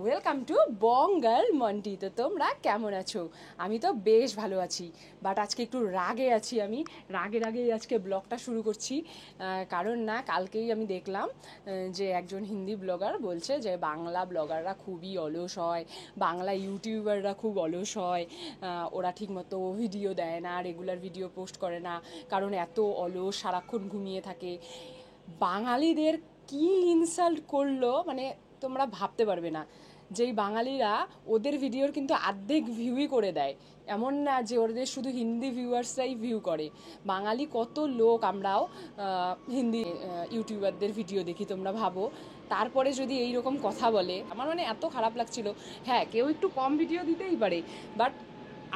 Welcome to বঙ্গাল Monty. তো তোমরা কেমন আছো? আমি তো বেশ ভালো আছি, বাট আজকে একটু রাগে আছি। আমি রাগেই আজকে ব্লগটা শুরু করছি। কারণ না, কালকেই আমি দেখলাম যে একজন হিন্দি ব্লগার বলছে যে বাংলা ব্লগাররা খুবই অলস হয়, বাংলা ইউটিউবাররা খুব অলস হয়, ওরা ঠিকমতো ভিডিও দেয় না, রেগুলার ভিডিও পোস্ট করে না, কারণ এত অলস, সারাক্ষণ ঘুমিয়ে থাকে। বাঙালিদের কি ইনসাল্ট করলো মানে তোমরা ভাবতে পারবে না। যেই বাঙালিরা ওদের ভিডিওর কিন্তু অর্ধেক ভিউই করে দেয়, এমন না যে ওদের শুধু হিন্দি ভিউয়ার্সরাই ভিউ করে। বাঙালি কত লোক আমরাও হিন্দি ইউটিউবারদের ভিডিও দেখি, তোমরা ভাবো। তারপরে যদি এই রকম কথা বলে, আমার মানে এত খারাপ লাগছিল। হ্যাঁ, কেউ একটু কম ভিডিও দিতেই পারে, বাট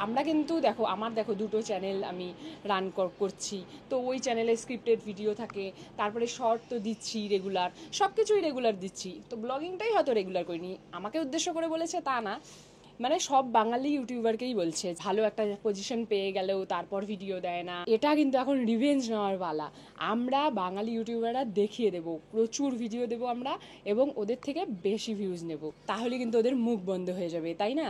আমরা কিন্তু দেখো দুটো চ্যানেল আমি রান করছি, তো ওই চ্যানেলে স্ক্রিপ্টেড ভিডিও থাকে, তারপরে শর্ট তো দিচ্ছি রেগুলার, সব কিছুই রেগুলার দিচ্ছি। তো ব্লগিংটাই হয়তো রেগুলার করিনি, আমাকে উদ্দেশ্য করে বলেছে তা না, মানে সব বাঙালি ইউটিউবারকেই বলছে ভালো একটা পজিশন পেয়ে গেলেও তারপর ভিডিও দেয় না। এটা কিন্তু এখন রিভেঞ্জ নেওয়ার পালা। আমরা বাঙালি ইউটিউবাররা দেখিয়ে দেবো, প্রচুর ভিডিও দেবো আমরা, এবং ওদের থেকে বেশি ভিউজ নেব, তাহলে কিন্তু ওদের মুখ বন্ধ হয়ে যাবে, তাই না?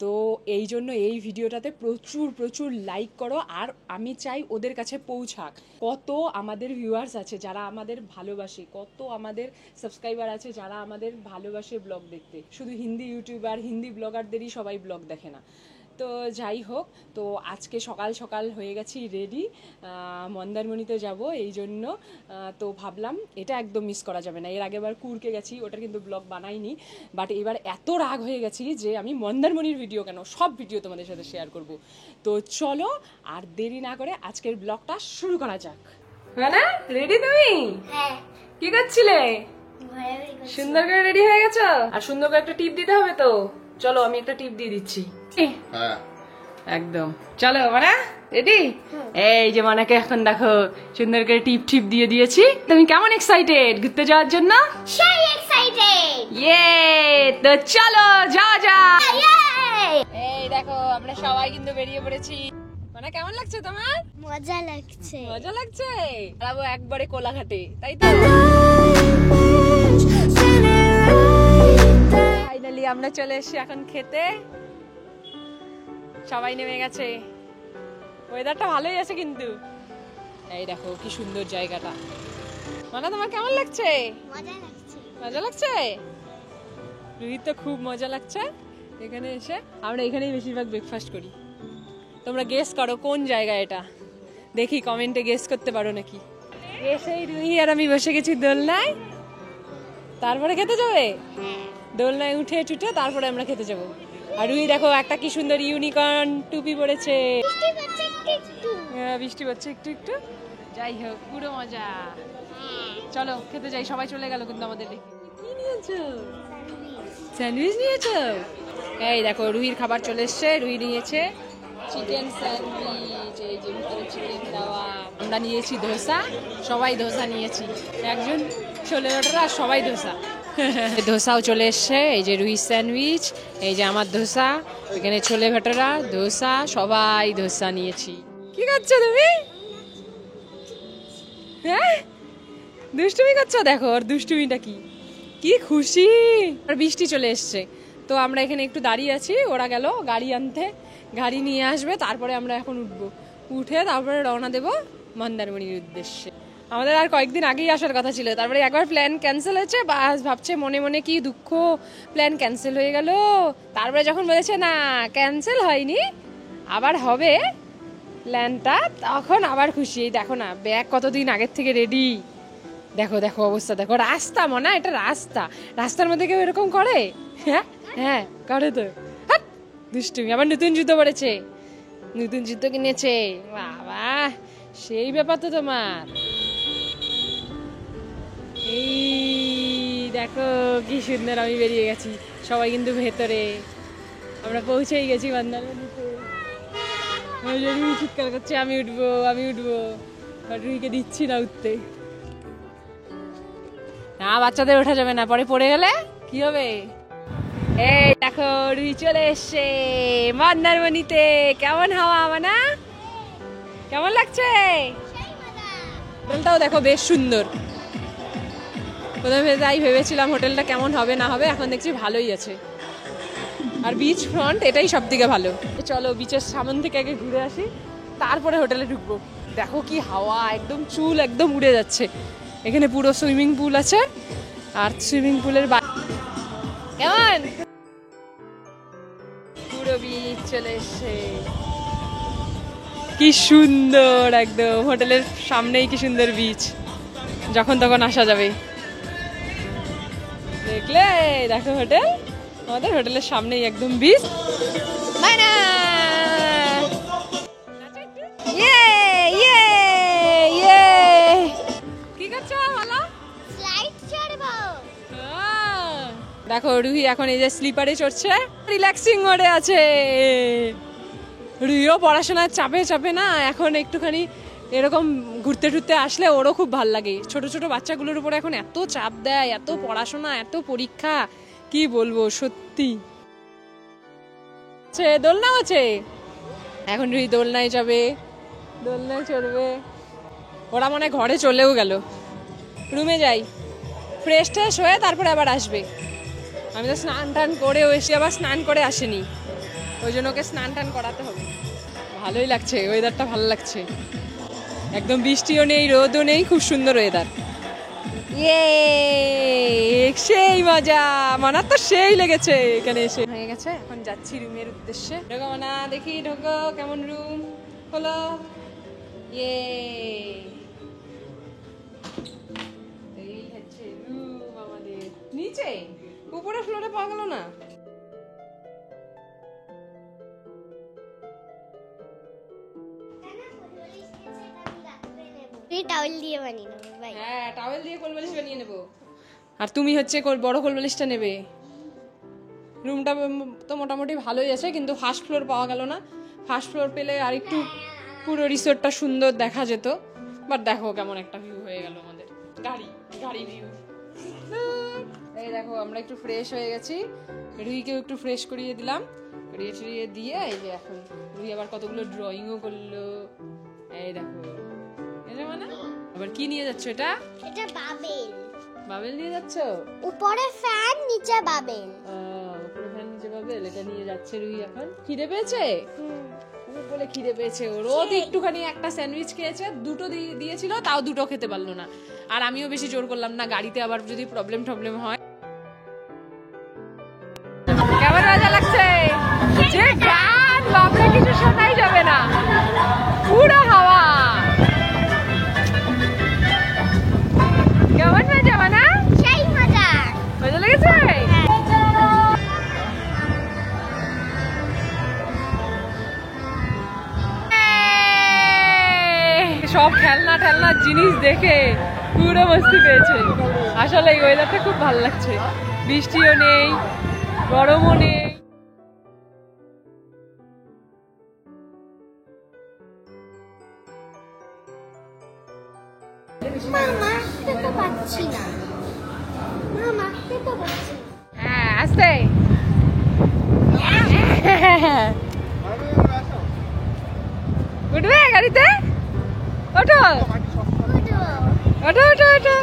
তো এই জন্য এই ভিডিওটাতে প্রচুর প্রচুর লাইক করো, আর আমি চাই ওদের কাছে পৌঁছাক। কত আমাদের ভিউয়ার্স আছে যারা আমাদের ভালোবাসে, কত আমাদের সাবস্ক্রাইবার আছে যারা আমাদের ভালোবাসে ব্লগ দেখতে। শুধু হিন্দি ইউটিউবার, হিন্দি ব্লগারদেরই সবাই ব্লগ দেখে না। তো যাই হোক, তো আজকে সকাল সকাল হয়ে গেছি রেডি, মন্দারমণিতে যাব এই জন্য। তো ভাবলাম এটা একদম মিস করা যাবে না। এর আগেবার কুর্কে গেছি, ওটার কিন্তু ব্লগ বানাইনি, বাট এবার এত রাগ হয়ে গেছি যে আমি মন্দারমণির ভিডিও কেন, সব ভিডিও তোমাদের সাথে শেয়ার করব। তো চলো আর দেরি না করে আজকের ব্লগটা শুরু করা যাক। না, রেডি তুমি? হ্যাঁ। কি করছিলে? সুন্দর করে রেডি হয়ে গেছো? আর সুন্দর করে একটা টিপ দিতে হবে তো, চলো আমি একটা টিপ দিয়ে দিচ্ছি। হ্যাঁ একদম, চলো মানে রেডি। এই যে মনাকে এখন দেখো সুন্দর করে টিপ দিয়ে দিয়েছি। তুমি কেমন এক্সাইটেড ঘুরতে যাওয়ার জন্য? সেই এক্সাইটেড। ইয়ে, তো চলো যাওয়া যাক। ইয়ে, এই দেখো আমরা সবাই কিন্তু বেরিয়ে পড়েছি। মানে কেমন লাগছে তোমার? মজা লাগছে। মজা লাগছে? যাবো একবারে কোলাঘাটে, তাই তো? ফাইনালি আমরা চলে এসেছি এখন খেতে, সবাই নেমে গেছে। ওয়েদারটা ভালোই আছে কিন্তু। এই দেখো কি সুন্দর জায়গাটা। মানে তোমার কেমন লাগছে? মজা লাগছে। মজা লাগছে? রুহিত তো খুব মজা লাগছে। এখানে এসে আমরা এখানেই বেশিরভাগ ব্রেকফাস্ট করি। তোমরা গেস করো কোন জায়গা এটা, দেখি কমেন্টে গেস করতে পারো নাকি। এসেই রুহি আর আমি বসে গেছি দোলনায়, তারপরে খেতে যাবে। দোলনায় উঠে টুটে তারপরে আমরা খেতে যাবো। আর রুহি দেখো একটা কি সুন্দর ইউনিকর্ন টুপি পরেছে। বৃষ্টি পড়ছে একটু একটু। যাই হোক, পুরো মজা। চলো খেতে যাই, সবাই চলে গেল কিন্তু আমাদের দেখে। কি নিয়েছো? স্যান্ডউইচ নিয়েছো? এই দেখো রুহির খাবার চলে এসছে। রুহি নিয়েছে চিকেন স্যান্ডউইচ, এই যে ভিতরে চিকেন দেওয়া। আমরা নিয়েছি ধোসা, সবাই ধোসা নিয়েছি। একজন ছোলে ভটোরা আর সবাই ধোসা। ধোসাও চলে এসছে। এই যে রুহি স্যান্ডউইচ, এই যে আমার ধোসা, এখানে ছোলে ভটোরা, ধোসা, সবাই ধোসা নিয়েছি। কি করছো তুমি? হ্যাঁ দুষ্টুমি করছো? দেখো ওর দুষ্টুমিটা কি, কি খুশি। আর বৃষ্টি চলে এসছে, তো আমরা এখানে একটু দাঁড়িয়ে আছি। ওরা গেল গাড়ি আনতে, গাড়ি নিয়ে আসবে, তারপরে আমরা এখন উঠবো। উঠে তারপরে রওনা দেবো মন্দারমণির উদ্দেশ্যে। আমাদের আর কয়েকদিন আগেই আসার কথা ছিল, তারপরে একবার প্ল্যান ক্যান্সেল হয়েছে। বাস ভাবছে মনে মনে কি দুঃখ, প্ল্যান ক্যান্সেল হয়ে গেল। তারপরে যখন বলেছে না ক্যান্সেল হয়নি, আবার হবে প্ল্যানটা, তখন আবার খুশি। এই দেখো না ব্যাগ কতদিন আগের থেকে রেডি। দেখো দেখো অবস্থা দেখো। রাস্তা মনে, এটা রাস্তা, রাস্তার মধ্যে কেউ এরকম করে? হ্যাঁ হ্যাঁ করে তো। দুষ্টুমি। আবার নতুন জুতো পড়েছে, নতুন জুতো কিনেছে। বাবা সেই ব্যাপার তো তোমার। এই দেখো কি সুন্দর আমি বেরিয়ে গেছি, সবাই কিন্তু ভেতরে। আমরা পৌঁছেই গেছি মন্দারমণিতে। রুহি চিৎকার করছে আমি উঠবো আমি উঠবো, আর রুহিকে দিচ্ছি না উঠতে। না বাচ্চাদের ওঠা যাবে না, পরে পড়ে গেলে কি হবে। এই দেখো রুহি চলে এসছে মন্দারমণিতে। কেমন হাওয়া মানা, কেমন লাগছে? হোটেলটাও দেখো বেশ সুন্দর। প্রথমে তাই ভেবেছিলাম হোটেলটা কেমন হবে না হবে, এখন দেখছি ভালোই আছে। আর বিচ ফ্রন্ট এটাই সব থেকে ভালো। চলো বিচের সামনে থেকে আগে ঘুরে আসি, তারপরে হোটেলে ঢুকবো। দেখো কি হাওয়া, একদম চুল একদম উড়ে যাচ্ছে। এখানে পুরো সুইমিং পুল আছে, আর সুইমিং পুলের কেমন পুরো বিচ চলে এসছে। কি সুন্দর, একদম হোটেলের সামনেই কি সুন্দর বিচ, যখন তখন আসা যাবে। দেখলে, দেখো হোটেল, আমাদের হোটেলের সামনেই একদম বিচ। কি করছো বলো? স্লাইড চড়বো। দেখো রুহি এখন এই যে স্লিপারে চড়ছে, রিল্যাক্সিং মোডে আছে। রুহিও পড়াশোনার চাপে চাপে না, এখন একটুখানি এরকম ঘুরতে টুরতে আসলে ওরও খুব ভাল লাগে। ছোট ছোট বাচ্চাগুলোর উপরে এখন এত চাপ দেয়, এত পড়াশোনা, এত পরীক্ষা, কি বলবো সত্যি। দোলনা আছে, এখন রুহি দোলনায় যাবে, দোলনায় চড়বে। ওরা মনে ঘরে চলেও গেল। রুমে যাই, ফ্রেশ ট্রেশ হয়ে তারপরে আবার আসবে। আমি তো স্নান টান করেও এসে আবার স্নান করে আসেনি, ওই জন্য ওকে স্নান টান করাতে হবে। ভালোই লাগছে, ওয়েদারটা ভালো লাগছে, একদম বৃষ্টিও নেই, রোদও নেই, খুব সুন্দর ওয়েদার। সেই মজা, মানার তো সেই লেগেছে এখানে এসে। হয়ে গেছে, এখন যাচ্ছি রুমের উদ্দেশ্যে। ঢোকো মানা, দেখি ঢোকো, কেমন রুম হলো। এই হচ্ছে রুম আমাদের। নিচে উপরে ফ্লোরে পাওয়া গেল না। টাওয়েল দিয়ে বানিয়ে নেবো ভাই। হ্যাঁ, টাওয়েল দিয়ে কোল বালিশ বানিয়ে নেবো। আর তুমি হচ্ছে বড় কোল বালিশটা নেবে। রুমটা তো মোটামুটি ভালোই আছে, কিন্তু ফার্স্ট ফ্লোর পাওয়া গেল না। ফার্স্ট ফ্লোর পেলে আর একটু পুরো রিসোর্টটা সুন্দর দেখা যেত। বাট দেখো কেমন একটা ভিউ হয়ে গেল আমাদের, গাড়ি ভিউ। এই দেখো আমরা একটু ফ্রেশ হয়ে গেছি, রুহিকেও একটু ফ্রেশ করিয়ে দিলাম, করিয়ে দিয়ে এই যে এখন রুহি আবার কতগুলো ড্রয়িংও করলো। এই দেখো, মানে আবার কি নিয়ে যাচ্ছ? এটা বাবেল নিয়ে যাচ্ছ? উপরে ফ্যান, নিচে বাবেল। উপরে ফ্যান, নিচে বাবেল, এটা নিয়ে যাচ্ছে রুহি এখন। খিদে পেয়েছে বলে, খিদে পেয়েছে ওর। ও একটুখানি একটা স্যান্ডউইচ খেয়েছে, দুটো দিয়েছিল, তাও দুটো খেতে পারলো না। আর আমিও বেশি জোর করলাম না, গাড়িতে আবার যদি প্রবলেম হয়। কেমন মজা লাগছে, যে গান বাপরে, কিছু শোনাই যাবে না, পুরো হাওয়া। কেমন মজা মানা? সেই মজা লেগেছে। সব খেলনা জিনিস দেখে পুরো মস্তি পেয়েছে। আসলে এই ওয়েদারটা খুব ভালো লাগছে, বৃষ্টিও নেই, গরমও নেই। হ্যাঁ, আসতে উঠবে গাড়িতে? ওঠো ওঠো ওঠো ওঠো।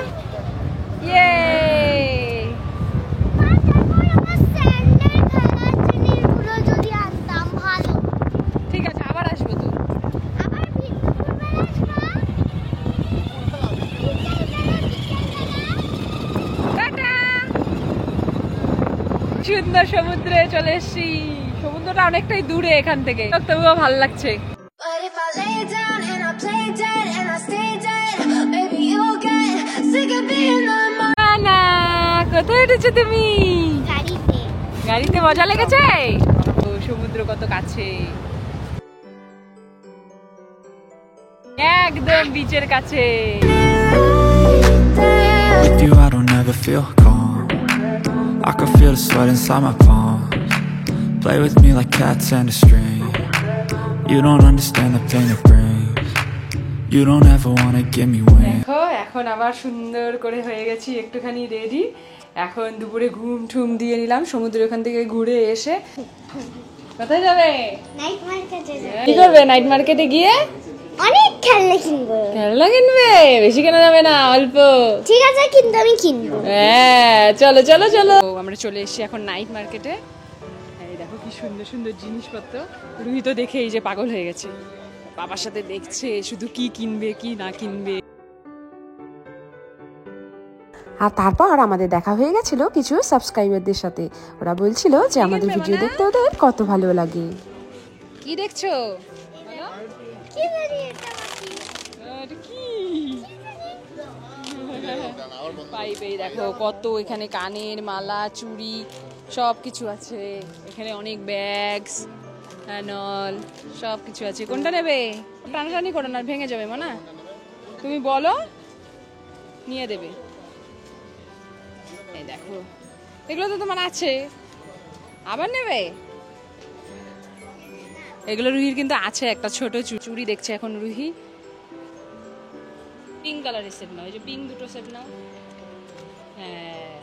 ইয়ে, ঠিক আছে, আবার আসবো তো। সুন্দর সমুদ্রে চলে এসেছি। সমুদ্রটা অনেকটাই দূরে এখান থেকে, তবুও ভালো লাগছে। কোথায় উঠেছো তুমি? গাড়িতে। মজা লেগেছে? ও, সমুদ্র কত কাছে, একদম বিচের কাছে। With you I don't ever feel calm, I can feel the sweat inside my palms. Play with me like cats and a string, you don't understand the pain it brings, you don't ever wanna give me wings. দেখো এখন আবার সুন্দর করে হয়ে গেছি, একটুখানি ready. এখন দুপুরে ঘুম ঠুম দিয়ে নিলাম, সমুদ্রের ওখান থেকে ঘুরে এসে। কোথায় যাবে? নাইট মার্কেটে। কি করবে নাইট মার্কেটে গিয়ে? অনেক খেলনা কিনবো। খেলনা কিনবে? বেশি কেনা যাবে না, অল্প। ঠিক আছে, কিন্তু আমি কিনবো। হ্যাঁ, চলো চলো চলো। আমরা চলে এসেছি এখন নাইট মার্কেটে। এই দেখো কি সুন্দর সুন্দর জিনিসপত্র। রুহি তো দেখে এই যে পাগল হয়ে গেছে, বাবার সাথে দেখছে শুধু কি কিনবে কি না কিনবে। আর তারপর আমাদের দেখা হয়ে গেছিল কিছু সাবস্ক্রাইবারদের সাথে। ওরা বলছিল যে আমাদের ভিডিও দেখতে ওদের কত ভালো লাগে। কি দেখছো? কি জানি এটা কি? এটা কি? পাইপেই দেখো কত এখানে কানের মালা, চুড়ি সব কিছু আছে। এখানে অনেক ব্যাগস নল সব কিছু আছে। কোনটা নেবে? টানাটানি করো না, ভেঙে যাবে মানা। তুমি বলো, নিয়ে দেবে। এই দেখো, এগুলো তো তোমার আছে, আবার নেবে? এগুলো রুহির কিন্তু আছে একটা ছোট চুড়ি দেখছে এখন রুহি। পিঙ্ক কালারের সেট নাও, এই যে পিঙ্ক দুটো সেট নাও। হ্যাঁ,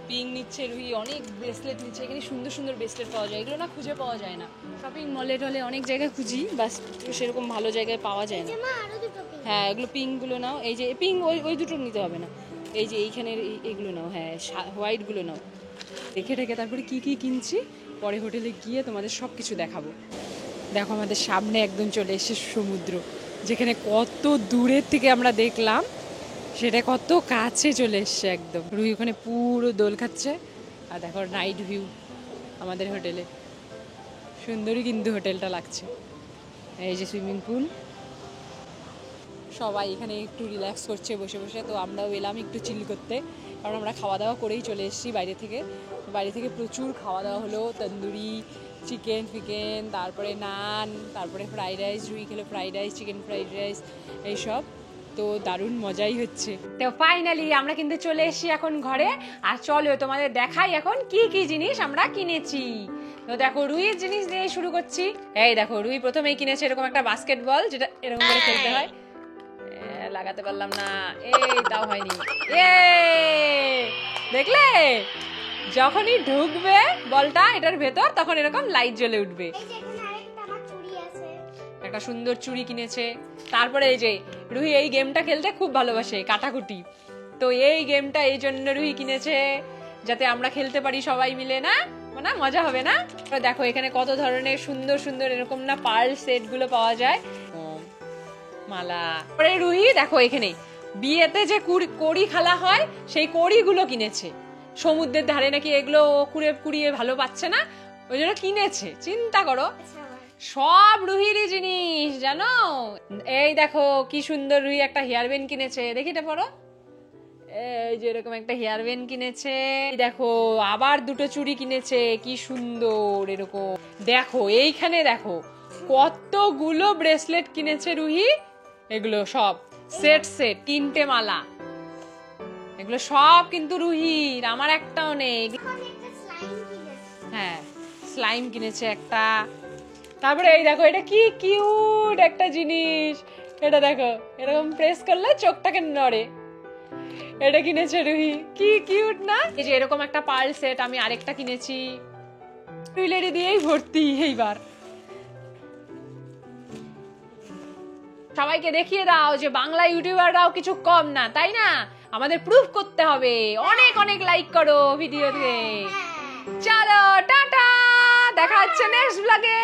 পিঙ্ক নিচ্ছে রুহি। অনেক ব্রেসলেট নিচ্ছে, এখানে সুন্দর সুন্দর ব্রেসলেট পাওয়া যায়। এগুলো না খুঁজে পাওয়া যায় না, শপিং মলে টলে অনেক জায়গায় খুঁজি, বাস সেরকম ভালো জায়গায় পাওয়া যায় না। মা আরো দুটো pink। হ্যাঁ, এগুলো পিঙ্কগুলো নাও। এই যে পিঙ্ক, ওই দুটো নিতে হবে না, এই যে এইখানের এইগুলো নাও। হ্যাঁ, হোয়াইটগুলো নাও। দেখে রেখে তারপরে কি কি কিনছি পরে হোটেলে গিয়ে তোমাদের সব কিছু দেখাবো। দেখো আমাদের সামনে একদম চলে এসে সমুদ্র, যেখানে কত দূরের থেকে আমরা দেখলাম সেটা কত কাছে চলে এসছে একদম। রুহি ওখানে পুরো দোল খাচ্ছে। আর দেখো নাইট ভিউ আমাদের হোটেলে, সুন্দরই কিন্তু হোটেলটা লাগছে। এই যে সুইমিং পুল, সবাই এখানে একটু রিল্যাক্স করছে বসে বসে। তো আমরাও এলাম একটু চিল করতে, কারণ আমরা খাওয়া দাওয়া করেই চলে এসেছি বাইরে থেকে। বাইরে থেকে প্রচুর খাওয়া দাওয়া হলো, তন্দুরি, চিকেন ফিকেন, তারপরে নান, তারপরে ফ্রাইড রাইস। রুই খেলো fried rice, chicken fried rice এইসব। তো দারুণ মজাই হচ্ছে। তো ফাইনালি আমরা কিন্তু চলে এসেছি এখন ঘরে। আর চলো তোমাদের দেখাই এখন কি কি জিনিস আমরা কিনেছি। তো দেখো রুইয়ের জিনিস দিয়ে শুরু করছি। এই দেখো রুই প্রথমেই কিনেছে এরকম একটা বাস্কেটবল, যেটা এরকম করে খেলতে হয়। লাগাতে পারলাম না, এই তাও হয়নি। দেখলে, যখনই ঢুকবে বলটা এটার ভেতর তখন এরকম লাইট জ্বলে উঠবে। এই যে এখানে আরেকটা আমার চুড়ি আছে। একটা সুন্দর চুড়ি কিনেছে। তারপরে এই যে রুহি এই গেমটা খেলতে খুব ভালোবাসে, কাটাকুটি। তো এই গেমটা এই জন্য রুহি কিনেছে, যাতে আমরা খেলতে পারি সবাই মিলে। না না, মজা হবে না? দেখো এখানে কত ধরনের সুন্দর সুন্দর এরকম না পার্ল সেট গুলো পাওয়া যায়, মালা। পরে রুহি দেখো এখানে বিয়েতে যে কড়ি খালা হয় সেই কড়িগুলো কিনেছে। সমুদ্রের ধারে নাকি এগুলো কুড়ে কুড়িয়ে ভালো পাচ্ছে না, ওই জন্য কিনেছে। চিন্তা করো, সব রুহিরই জিনিস জানো। এই দেখো কি সুন্দর রুহি একটা হেয়ার ব্যান্ড কিনেছে, দেখিটা পড়ো। এই যে এরকম একটা হেয়ার ব্যান্ড কিনেছে। দেখো আবার দুটো চুড়ি কিনেছে, কি সুন্দর এরকম। দেখো এইখানে দেখো কতগুলো ব্রেসলেট কিনেছে রুহি। এগুলো সব সেট সেট, 3টে মালা। এগুলো সব কিন্তু রুহির, আমার একটাও নেই। হ্যাঁ, স্লাইম কিনেছে একটা। তারপরে এই দেখো এটা কি কিউট একটা জিনিস, এটা দেখো এরকম প্রেস করলে চোখটাকে নড়ে। এটা কিনেছে রুহি, কি কিউট না? এই যে এরকম একটা পার্ল সেট আমি আরেকটা কিনেছি। জুয়েলারি দিয়েই ভর্তি এইবার। সবাইকে দেখিয়ে দাও যে বাংলা ইউটিউবাররাও কিছু কম না, তাই না? আমাদের প্রুফ করতে হবে। অনেক অনেক লাইক করো ভিডিওতে। চলো টাটা, দেখা হচ্ছে নেক্সট ব্লগে।